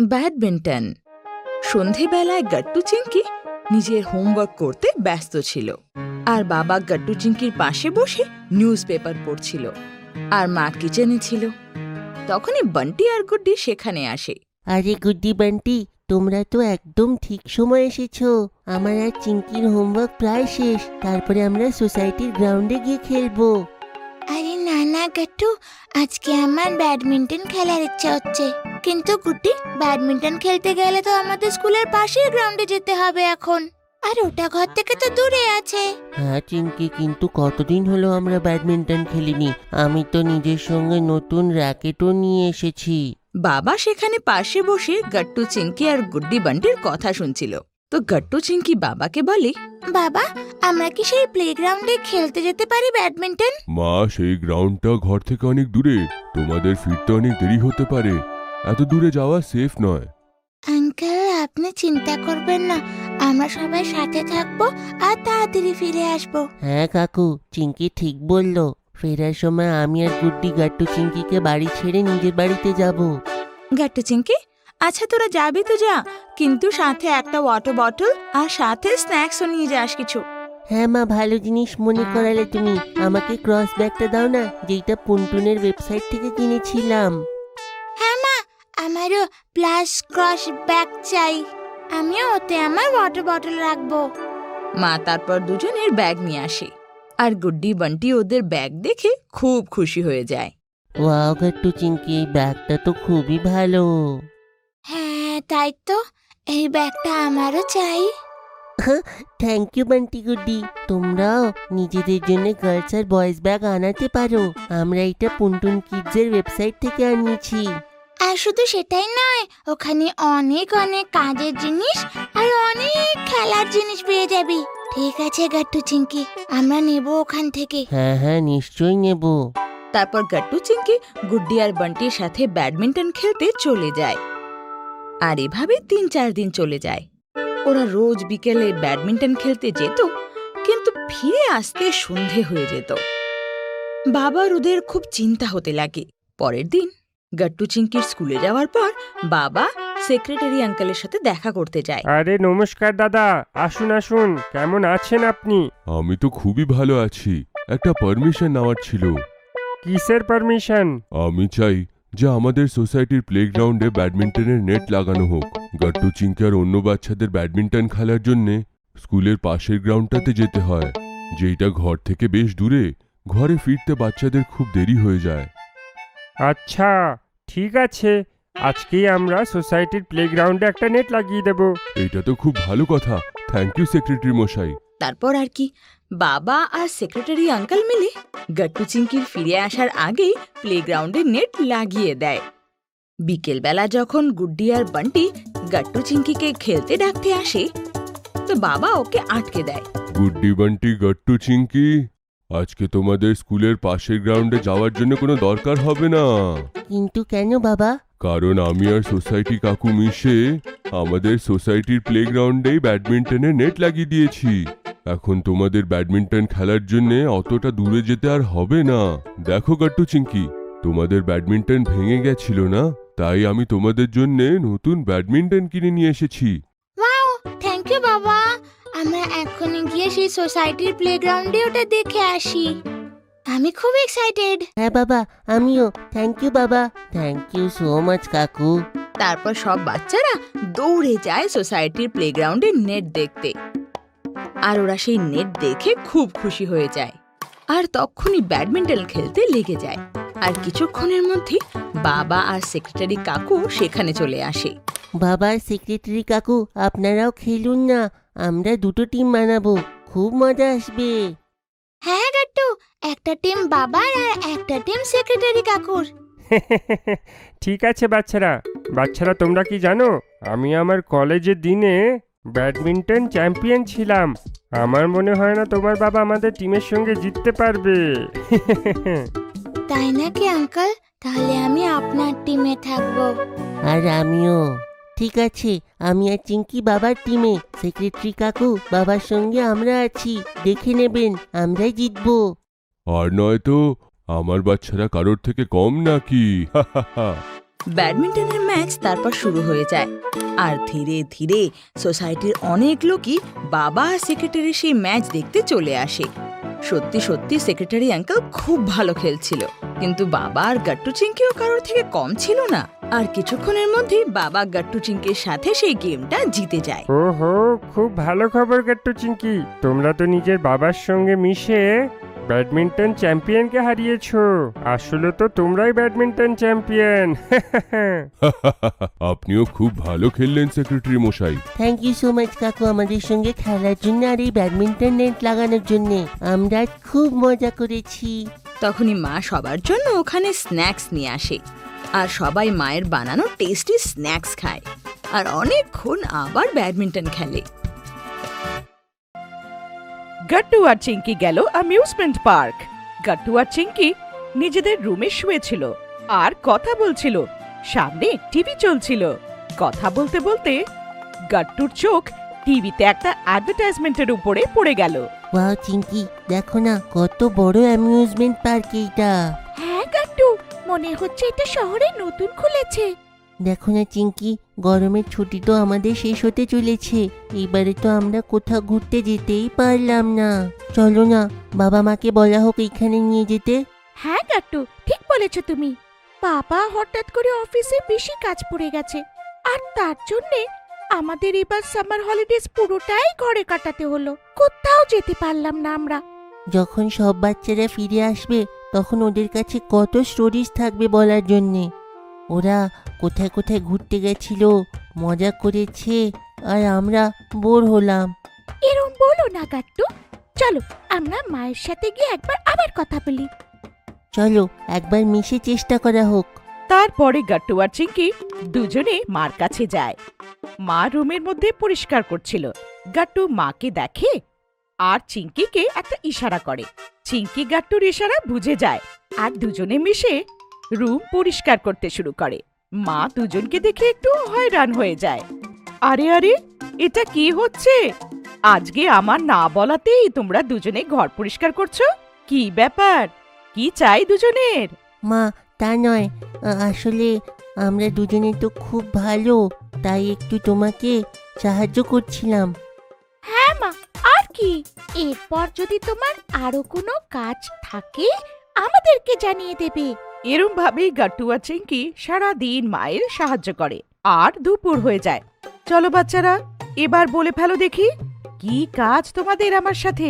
Badminton. সন্ধেবেলায় গাট্টু চিংকি নিজের homework করতে ব্যস্ত ছিল, আর বাবা গাট্টু চিংকির পাশে বসে নিউজ পেপার পড়ছিল, আর মা কিচেনে ছিল। তখনই বান্টি আর গুড্ডি সেখানে আসে। আরে গুড্ডি বান্টি, তোমরা তো একদম ঠিক সময় এসেছো। আমার আর চিঙ্কির হোমওয়ার্ক প্রায় শেষ, তারপরে আমরা সোসাইটির গ্রাউন্ডে গিয়ে খেলবো। আরে না না গাট্টু, আজকে আমার ব্যাডমিন্টন খেলার ইচ্ছা হচ্ছে। কিন্তু গুড্ডি, ব্যাডমিন্টন খেলতে গেলে তো আমাদের স্কুলের পাশের গ্রাউন্ডে যেতে হবে এখন, আর ওটা ঘর থেকে তো দূরে আছে। হ্যাঁ চিঙ্কি, কিন্তু কতদিন হলো আমরা ব্যাডমিন্টন খেলিনি। আমি তো নিজের সঙ্গে নতুন র্যাকেটও নিয়ে এসেছি। বাবা সেখানে পাশে বসে গাট্টু চিংকি আর গুড্ডি বান্টির কথা শুনছিল। তো গাট্টু চিংকি বাবাকে বলে, বাবা, আমরা কি সেই প্লেগ্রাউন্ডে খেলতে যেতে পারি ব্যাডমিন্টন? মা, সেই গ্রাউন্ডটা ঘর থেকে অনেক দূরে, তোমাদের ফিরতে অনেক দেরি হতে পারে। এত দূরে যাওয়া সেফ নয়। আঙ্কেল, আপনি চিন্তা করবেন না, আমরা সবাই সাথে থাকবো আর তাড়াতাড়ি ফিরে আসবো। হ্যাঁ কাকু, চিঙ্কি ঠিক বললো। ফেরার সময় আমি আর গুড্ডি গাট্টু চিঙ্কিকে বাড়ি ছেড়ে নিজের বাড়িতে যাব। গাট্টু চিংকি, আচ্ছা তোরা যাবি তো যা, কিন্তু সাথে একটা ওয়াটার বটল আর সাথে স্ন্যাক্সও নিয়ে যাস কিছু। হ্যাঁ মা, ভালো জিনিস মনে করালে তুমি। আমাকে ক্রস ব্যাগটা দাও না, যেটা পুনটুনের ওয়েবসাইট থেকে কিনেছিলাম। হ্যাঁ মা, আমারও প্লাস ক্রস ব্যাগ চাই। আমিও ওতে আমার ওয়াটার বটল রাখবো। মা তারপর দুজনের ব্যাগ নিয়ে আসে, আর গুড্ডি বান্টি ওদের ব্যাগ দেখে খুব খুশি হয়ে যায়। ওয়াও গাট্টু চিঙ্কি, এই ব্যাগটা তো খুবই ভালো। হ্যাঁ তাই তো, এই ব্যাগটা আমারও চাই। থ্যাংক ইউ বান্টি গুড্ডি। তোমরাও নিজেদের জন্য গার্লস আর বয়েজ ব্যাগ আনাতে পারো। আমরা এটা পুনটুন কিডসের ওয়েবসাইট থেকে আনিয়েছি। আর শুধু সেটাই নয়, ওখানে অনেক অনেক কাজের জিনিস আর অনেক খেলার জিনিস পেয়ে যাবি। ঠিক আছে গাট্টু চিংকি, আমরা নেব ওখান থেকে। হ্যাঁ হ্যাঁ, নিশ্চয়ই নেব। তারপর গাট্টু চিংকি গুড্ডি আর বান্টির সাথে ব্যাডমিন্টন খেলতে চলে যায়। আর এভাবে ৩-৪ দিন চলে যায়। ওরা রোজ বিকেলে ব্যাডমিন্টন খেলতে যেত, কিন্তু ফিরে আসতে সন্ধে হয়ে যেত। বাবার ওদের খুব চিন্তা হতে লাগে। পরের দিন গাট্টু চিংকির স্কুলে যাওয়ার পর বাবা সেক্রেটারি আঙ্কেলের সাথে দেখা করতে যায়। আরে নমস্কার দাদা, আসুন আসুন, কেমন আছেন আপনি? আমি তো খুবই ভালো আছি। একটা পারমিশন নেওয়ার ছিল। কিসের পারমিশন? আমি চাই যে আমাদের সোসাইটির প্লেগ্রাউন্ডে ব্যাডমিন্টনের নেট লাগানো হোক। গাট্টু চিংকি আর অন্য বাচ্চাদের ব্যাডমিন্টন খেলার জন্যে স্কুলের পাশের গ্রাউন্ডটাতে যেতে হয়, যেটা ঘর থেকে বেশ দূরে। ঘরে ফিরতে বাচ্চাদের খুব দেরি হয়ে যায়। আচ্ছা ঠিক আছে, আজকেই আমরা সোসাইটির প্লেগ্রাউন্ডে একটা নেট লাগিয়ে দেব। এটা তো খুব ভালো কথা। থ্যাংক ইউ সেক্রেটারি মশাই। তারপর আর কি, বাবা আর সেক্রেটারি আঙ্কেল মিলে গাট্টু চিংকির ফিরে আসার আগেই প্লেগ্রাউন্ডে নেট লাগিয়ে দেয়। বিকেলবেলা যখন গুড্ডি আর বান্টি গাট্টু চিংকিকে খেলতে ডাকতে আসে, তো বাবা ওকে আটকে দেয়। গুড্ডি বান্টি, গাট্টু চিংকি, আজকে তোমাদের স্কুলের পাশের গ্রাউন্ডে যাওয়ার জন্য কোনো দরকার হবে না। কিন্তু কেন বাবা? কারণ আমি আর সোসাইটি কাকু মিশে আমাদের সোসাইটির প্লেগ্রাউন্ডেই ব্যাডমিন্টনের নেট লাগিয়ে দিয়েছি। এখন তোমাদের ব্যাডমিন্টন খেলার জন্য অতটা দূরে যেতে আর হবে না। দেখো গাট্টু চিংকি, তোমাদের ব্যাডমিন্টন ভেঙে গেছিল না, তাই আমি তোমাদের জন্য নতুন ব্যাডমিন্টন কিনে নিয়ে এসেছি। ওয়াও, থ্যাংক ইউ বাবা। আমরা এখনই গিয়ে সেই সোসাইটির প্লেগ্রাউন্ডে ওটা দেখে আসি। আমি খুব এক্সাইটেড। হ্যাঁ বাবা, আমিও। থ্যাংক ইউ বাবা। থ্যাংক ইউ সো মাচ কাকু। তারপর সব বাচ্চারা দৌড়ে যায় সোসাইটির প্লেগ্রাউন্ডে নেট দেখতে, আর ওরা সেই নেট দেখে খুব খুশি হয়ে যায়, আর তখনই ব্যাডমিন্টন খেলতে লেগে যায়। আর কিছুক্ষণের মধ্যে বাবা আর সেক্রেটারি কাকু সেখানে চলে আসে। বাবা আর সেক্রেটারি কাকু, আপনারাও খেলুন না। আমরা দুটো টিম বানাবো, খুব মজা আসবে। হ্যাঁ গাট্টু, একটা টিম বাবার আর একটা টিম সেক্রেটারি কাকুর। ঠিক আছে বাচ্চারা, বাচ্চারা তোমরা কি জানো, আমি আমার কলেজের দিনে ব্যাডমিন্টন চ্যাম্পিয়ন ছিলাম। আমার মনে হয় না তোমার বাবা আমাদের টিমের সঙ্গে জিততে পারবে। তাই নাকি আঙ্কেল? তাহলে আমি আপনার টিমে থাকবো। আর আমিও। ঠিক আছে, আমি আর চিঙ্কি বাবার টিমে, সেক্রেটারি কাকু বাবার সঙ্গে আমরা আছি। দেখে নেবেন, আমরাই জিতবো। আর নয়তো আমার বাচ্চারা কারোর থেকে কম নাকি? ব্যাডমিন্টনের ম্যাচ তারপর শুরু হয়ে যায় আর ধীরে ধীরে সোসাইটির অনেক লোকই বাবা আর সেক্রেটারি সেই ম্যাচ দেখতে চলে আসে। সত্যি সত্যি সেক্রেটারি আঙ্কেল খুব ভালো খেলছিল, কিন্তু বাবা আর গাট্টু চিংকিও কারোর থেকে কম ছিল না। আর কিছুক্ষণের মধ্যেই বাবা গাট্টু চিংকির সাথে সেই গেমটা জিতে যায়। ওহো, খুব ভালো খবর গাট্টু চিংকি, তোমরা তো নিজের বাবার সঙ্গে মিশে ব্যাডমিন্টন চ্যাম্পিয়নকে হারিয়েছো। আসলে তো তোমরাই ব্যাডমিন্টন চ্যাম্পিয়ন। আপনিও খুব ভালো খেললেন সেক্রেটারি মশাই। থ্যাংক ইউ সো মাচ কাকু আমাদের সঙ্গে খেলার জন্য আর এই ব্যাডমিন্টন নেট লাগানোর জন্য। আমরা খুব মজা করেছি। তখনই মা সবার জন্য ওখানে স্ন্যাক্স নিয়ে আসে আর সবাই মায়ের বানানো টেস্টি স্ন্যাক্স খায় আর অনেকক্ষণ আবার ব্যাডমিন্টন খেলে। গাট্টু আর চিঙ্কি গেল অ্যামিউজমেন্ট পার্ক। গাট্টু আর চিঙ্কি নিজেদের রুমে শুয়েছিল আর কথা বলছিল। সামনে টিভি চলছিল। কথা বলতে বলতে গাট্টুর চোখ টিভিতে একটা অ্যাডভার্টাইজমেন্টের উপরে পড়ে গেল। ওয়াও চিঙ্কি, দেখো না কত বড় অ্যামিউজমেন্ট পার্ক এইটা। হ্যাঁ গাট্টু, মনে হচ্ছে এটা শহরে নতুন খুলেছে। দেখো না চিঙ্কি, গরমের ছুটি তো আমাদের শেষ হতে চলেছে। এবারে তো আমরা কোথাও ঘুরতে যেতেই পারলাম না। চলো না বাবা মাকে বলা হোক এখানে নিয়ে যেতে। হ্যাঁ গাট্টু, ঠিক বলেছো তুমি। বাবা হঠাৎ করে অফিসে বেশি কাজ পড়ে গেছে, আর তার জন্যে আমাদের এবার সামার হলিডেজ পুরোটাই ঘরে কাটাতে হলো। কোথাও যেতে পারলাম না আমরা। যখন সব বাচ্চারা ফিরে আসবে তখন ওদের কাছে কত স্টোরিজ থাকবে বলার জন্যে। ওরা কোথায় কোথায় ঘুরতে গেছিল, মজা করেছে, আর আমরা বোর হলাম। এরম বলো না গাট্টু, চলো আমরা মায়ের সাথে গিয়ে একবার আবার কথা বলি। চলো একবার মিশে চেষ্টা করা হোক। তারপরে গাট্টু আর চিঙ্কি দুজনে মার কাছে যায়। মা রুমের মধ্যে পরিষ্কার করছিল। গাট্টু মাকে দেখে আর চিঙ্কিকে একটা ইশারা করে। চিঙ্কি গাট্টুর ইশারা বুঝে যায় আর দুজনে মিশে রুম পরিষ্কার করতে শুরু করে। মা দুজনকে দেখে একটু হয়রান হয়ে যায়। আরে আরে, এটা কি হচ্ছে? আজকে আমার না বলাতেই তোমরা দুজনে ঘর পরিষ্কার করছো? কি ব্যাপার? কি চাই দুজনের? মা তা নয়, আসলে আমরা দুজনে তো খুব ভালো, তাই একটু তোমাকে সাহায্য করছিলাম। হ্যাঁ মা, আর কি? এরপর যদি তোমার আরো কোনো কাজ থাকে আমাদেরকে জানিয়ে দেবে। এরম ভাবেই গাট্টু আর চিঙ্কি সারাদিন মায়ের সাহায্য করে। আর দুপুর হয়ে যায়। চলো বাচ্চারা, এবার বলে ফেলো দেখি, কি কাজ তোমাদের আমার সাথে?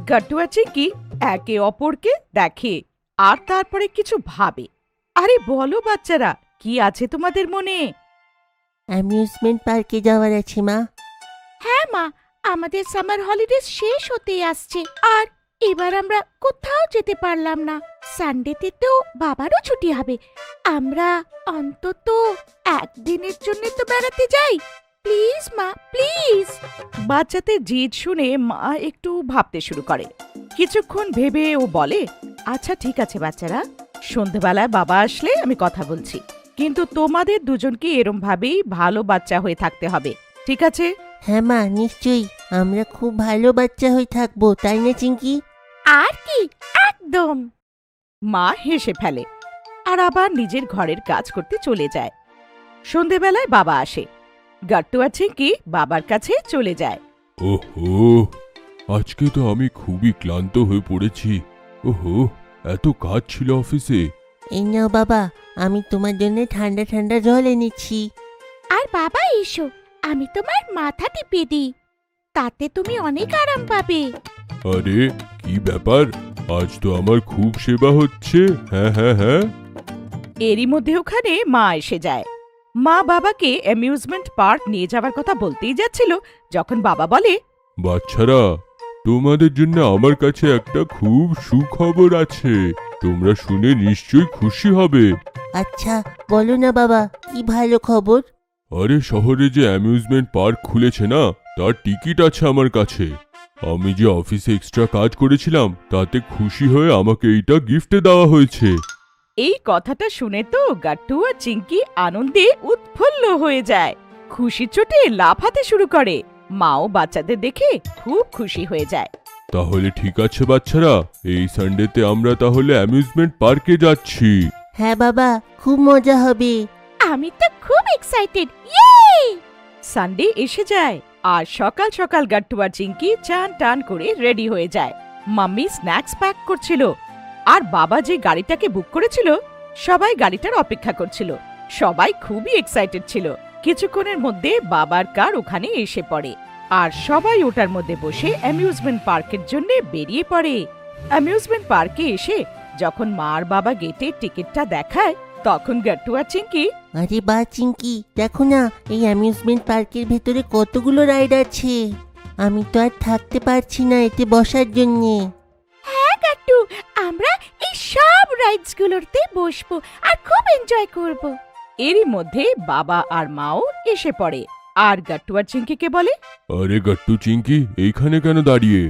গাট্টু আর চিঙ্কি একে অপরকে দেখে আর তারপরে কিছু ভাবে। আরে বলো বাচ্চারা, কি আছে তোমাদের মনে? অ্যামিউজমেন্ট পার্কে যাওয়ার আছে মা। হ্যাঁ মা, আমাদের সামার হলিডেজ শেষ হতে আসছে আর এবার আমরা কোথাও যেতে পারলাম না। সানডেতে তো বাবারও ছুটি হবে। আমরা অন্তত একদিনের জন্য তো বেড়াতে যাই। প্লিজ মা, প্লিজ। বাচ্চাদের জিদ শুনে মা একটু ভাবতে শুরু করে। কিছুক্ষণ ভেবে ও বলে, আচ্ছা ঠিক আছে বাচ্চারা, সন্ধেবেলায় বাবা আসলে আমি কথা বলছি, কিন্তু তোমাদের দুজনকে এরম ভাবেই ভালো বাচ্চা হয়ে থাকতে হবে, ঠিক আছে? হ্যাঁ মা, নিশ্চয়ই আমরা খুব ভালো বাচ্চা হয়ে থাকবো, তাই না চিঙ্কি? আর কি, একদম। মা হেসে ফেলে আর আবার নিজের ঘরের কাজ করতে চলে যায়। সন্ধেবেলায় বাবা আসে। গাট্টু আর চিঙ্কি বাবার কাছে চলে যায়। ওহো, আজকে তো আমি খুবই ক্লান্ত হয়ে পড়েছি। ওহো, এত কাজ ছিল অফিসে। এই নাও বাবা, আমি তোমার জন্য ঠান্ডা ঠান্ডা জল এনেছি। আর বাবা এসো, আমি তোমার মাথা টিপে দিই, তাতে তুমি অনেক আরাম পাবে। আরে কি ব্যাপার, আজ তো আমার খুব সেবা হচ্ছে। হ্যাঁ হ্যাঁ হ্যাঁ। এরই মধ্যে ওখানে মা এসে যায়। মা বাবাকে অ্যামিউজমেন্ট পার্ক নিয়ে যাওয়ার কথা বলতেই যাচ্ছিল, যখন বাবা বলে, বাচ্চারা, তোমাদের জন্য আমার কাছে একটা খুব সুখবর আছে। তোমরা শুনে নিশ্চয়ই খুশি হবে। আচ্ছা বলো না বাবা, কি ভালো খবর? আরে শহরে যে অ্যামিউজমেন্ট পার্ক খুলেছে না, তার টিকিট আছে আমার কাছে। আমি যে অফিসে এক্সট্রা কাজ করেছিলাম তাতে খুশি হয়ে আমাকে এইটা গিফটে দেওয়া হয়েছে। এই কথাটা শুনে তো গাট্টু আর চিঙ্কি আনন্দে উৎফুল্ল হয়ে যায়। খুশি চোটে লাফাতে শুরু করে। মাও বাচ্চাদের দেখে খুব খুশি হয়ে যায়। তাহলে ঠিক আছে বাচ্চারা, এই সানডেতে আমরা তাহলে অ্যামিউজমেন্ট পার্কে যাচ্ছি। হ্যাঁ বাবা, খুব মজা হবে। আমি তো খুব এক্সাইটেড। ইয়ে! সানডে এসে যায় আর সকাল সকাল গাট্টু আর চিঙ্কি চান টান করে রেডি হয়ে যায়। মাম্মি স্ন্যাক্স প্যাক করছিল আর বাবা যে গাড়িটাকে বুক করেছিল সবাই গাড়িটার অপেক্ষা করছিল। সবাই খুবই এক্সাইটেড ছিল। কিছুক্ষণের মধ্যে বাবার কার ওখানে এসে পড়ে আর সবাই ওটার মধ্যে বসে অ্যামিউজমেন্ট পার্কের জন্য বেরিয়ে পড়ে। অ্যামিউজমেন্ট পার্কে এসে যখন মা আর বাবা গেটে টিকিটটা দেখায় তখন গাট্টু আর চিঙ্কি আরে বা চিঙ্কি, দেখো না এই অ্যামিউজমেন্ট পার্কের ভেতরে কতগুলো রাইড আছে। আমি তো আর থাকতে পারছি না এতে বসার জন্যে। হ্যাঁ গাট্টু, আমরা এই সব রাইডস গুলোতে বসবো আর খুব এনজয় করব। এরই মধ্যে বাবা আর মাও এসে পড়ে আর গাট্টু আর চিঙ্কিকে বলে, আরে গাট্টু চিঙ্কি, এইখানে কেন দাঁড়িয়ে?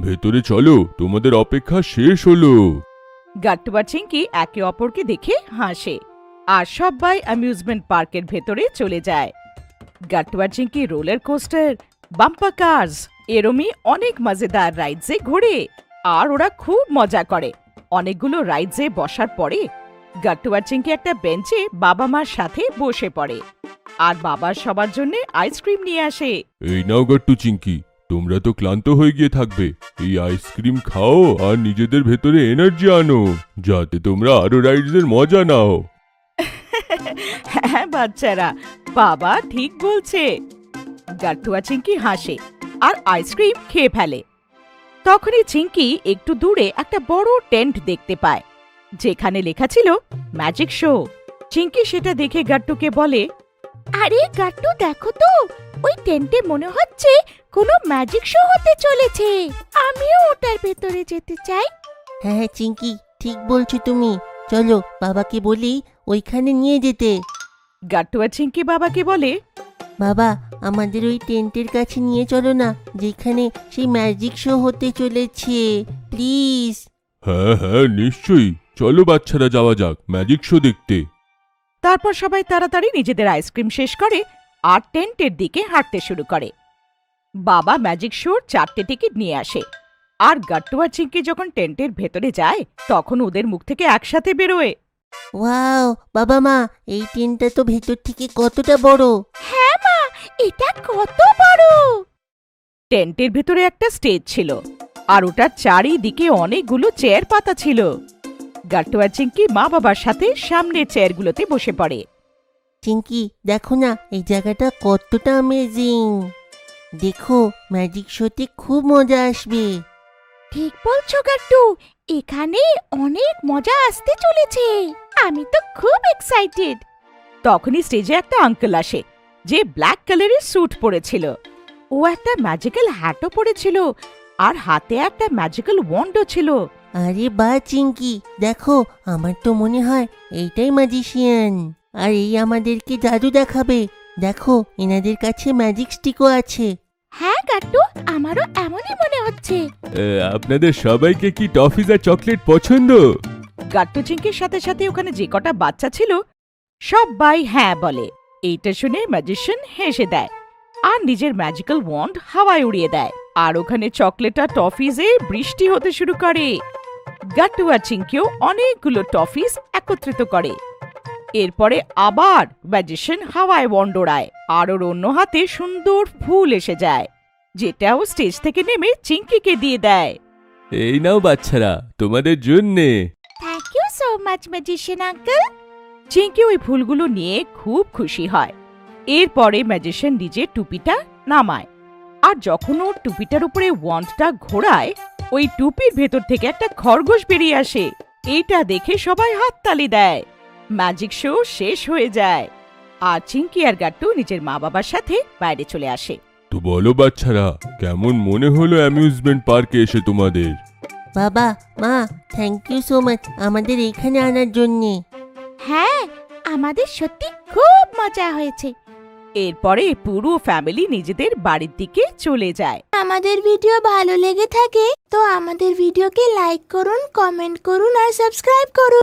ভেতরে চলো, তোমাদের অপেক্ষা শেষ হলো। গাট্টু আর চিঙ্কি একে অপরকে দেখে হাসে আর সবাই অ্যামিউজমেন্ট পার্কের ভেতরে চলে যায়। গাট্টু আর Chinki roller coaster, bumper cars এরমই অনেক মজাদার রাইডসে ঘোরে আর ওরা খুব মজা করে। অনেকগুলো রাইডসে বসার পরে গাট্টু আর চিঙ্কি একটা বেঞ্চে বাবা মার সাথে বসে পড়ে আর বাবার সবার জন্য আইসক্রিম নিয়ে আসে। এই নাও গাট্টু চিঙ্কি, তোমরা তো ক্লান্ত হয়ে গিয়ে থাকবে। এই আইসক্রিম খাও আর নিজেদের ভেতরে এনার্জি আনো, যাতে তোমরা আরো রাইডসের মজা নাও। হ্যাঁ বাচ্চারা, বাবা ঠিক বলছে। গাট্টু আর চিঙ্কি হাসে আর আইসক্রিম খেয়ে ফেলে। তখনই চিঙ্কি একটু দূরে একটা বড় টেন্ট দেখতে পায় যেখানে লেখা ছিল ম্যাজিক শো। চিঙ্কি সেটা দেখে গাট্টুকে বলে, আরে গাট্টু, দেখো তো ওই টেন্টে মনে হচ্ছে কোনো ম্যাজিক শো হতে চলেছে। আমিও ওটার ভেতরে যেতে চাই। হ্যাঁ হ্যাঁ চিঙ্কি, ঠিক বলছো তুমি। চলো বাবাকে বলি ওইখানে নিয়ে যেতে। গাট্টু আর চিঙ্কি বাবাকে বলে, বাবা, আমাদের ওই টেন্টের কাছে নিয়ে চলো না, যেখানে সেই ম্যাজিক শো হতে চলেছে, প্লিজ। হ্যাঁ হ্যাঁ নিশ্চয়ই, চলো বাচ্চারা যাওয়া যাক ম্যাজিক শো দেখতে। তারপর সবাই তাড়াতাড়ি নিজেদের আইসক্রিম শেষ করে আর টেন্টের দিকে হাঁটতে শুরু করে। বাবা ম্যাজিক শোর 4টে টিকিট নিয়ে আসে আর গাট্টু আর চিঙ্কি যখন টেন্টের ভেতরে যায় তখন ওদের মুখ থেকে একসাথে বেরোয়, ওয়াও বাবা মা, এই টেন্টটা তো ভেতর থেকে কতটা বড়। হ্যাঁ মা, এটা কত বড়। টেন্টের ভেতরে একটা স্টেজ ছিল আর ওটার চারিদিকে অনেকগুলো চেয়ার পাতা ছিল। গাট্টু আর চিঙ্কি মা বাবার সাথে সামনের চেয়ারগুলোতে বসে পড়ে। চিঙ্কি, দেখো না এই জায়গাটা কতটা অ্যামেজিং। দেখো, ম্যাজিক শোতে খুব মজা আসবে। ঠিক বলছো গাট্টু, এখানে অনেক মজা আসতে চলেছে। আমি তো খুব এক্সাইটেড। তখনই স্টেজে একটা আঙ্কেল আসে যে ব্ল্যাক কালারের স্যুট পরেছিল। ও একটা ম্যাজিক্যাল হ্যাটও পরেছিল আর হাতে একটা ম্যাজিক্যাল ওয়ান্ডও ছিল। আরে বা চিঙ্কি, দেখো আমার তো মনে হয় এইটাই ম্যাজিশিয়ান, আর এই আমাদেরকে জাদু দেখাবে। দেখো, এনাদের কাছে ম্যাজিক স্টিকও আছে। হ্যাঁ গাট্টু, আমারও এমনই মনে হচ্ছে। আপনাদের সবাইকে কি টফিজ আর চকলেট পছন্দ? গাট্টু চিঙ্কির সাথে সাথে ওখানে যে কটা বাচ্চা ছিল সবাই হ্যাঁ বলে। এইটা শুনে ম্যাজিশিয়ান হেসে দেয় আর নিজের ম্যাজিক্যাল ওয়ান্ড হাওয়ায় উড়িয়ে দেয় আর ওখানে চকলেট আর টফিজে বৃষ্টি হতে শুরু করে। গাট্টু আর চিঙ্কিও অনেকগুলো টফিজ একত্রিত করে। এরপরে আবার ম্যাজিশিয়ান হাওয়ায় ওয়ান্ড ওড়ায় আর ওর অন্য হাতে সুন্দর ফুল এসে যায়, যেটাও স্টেজ থেকে নেমে চিঙ্কিকে দিয়ে দেয়। এই নাও বাচ্চারা, তোমাদের জন্যে। Thank you so much magician uncle. Chinki ওই ফুলগুলো নিয়ে খুব খুশি হয়। এরপরে ম্যাজিশিয়ান নিজের টুপিটা নামায় আর যখন ওর টুপিটার উপরে ওয়ান্ডটা ঘোরায় ওই টুপির ভেতর থেকে একটা খরগোশ বেরিয়ে আসে। এইটা দেখে সবাই হাততালি দেয়। ম্যাজিক শো শেষ হয়ে যায় আর চিঙ্কি আর গাট্টু নিজের মা বাবার সাথে বাইরে চলে আসে। তো বলো বাচ্চারা, কেমন মনে হলো অ্যামিউজমেন্ট পার্কে এসে তোমাদের? বাবা মা, থ্যাংক ইউ সো মাচ আমাদের এখানে আনার জন্যে। হ্যাঁ, আমাদের সত্যি খুব মজা হয়েছে। এরপরে পুরো ফ্যামিলি নিজেদের বাড়ির দিকে চলে যায়। আমাদের ভিডিও ভালো লেগে থাকে তো আমাদের ভিডিওকে লাইক করুন, কমেন্ট করুন আর সাবস্ক্রাইব করুন।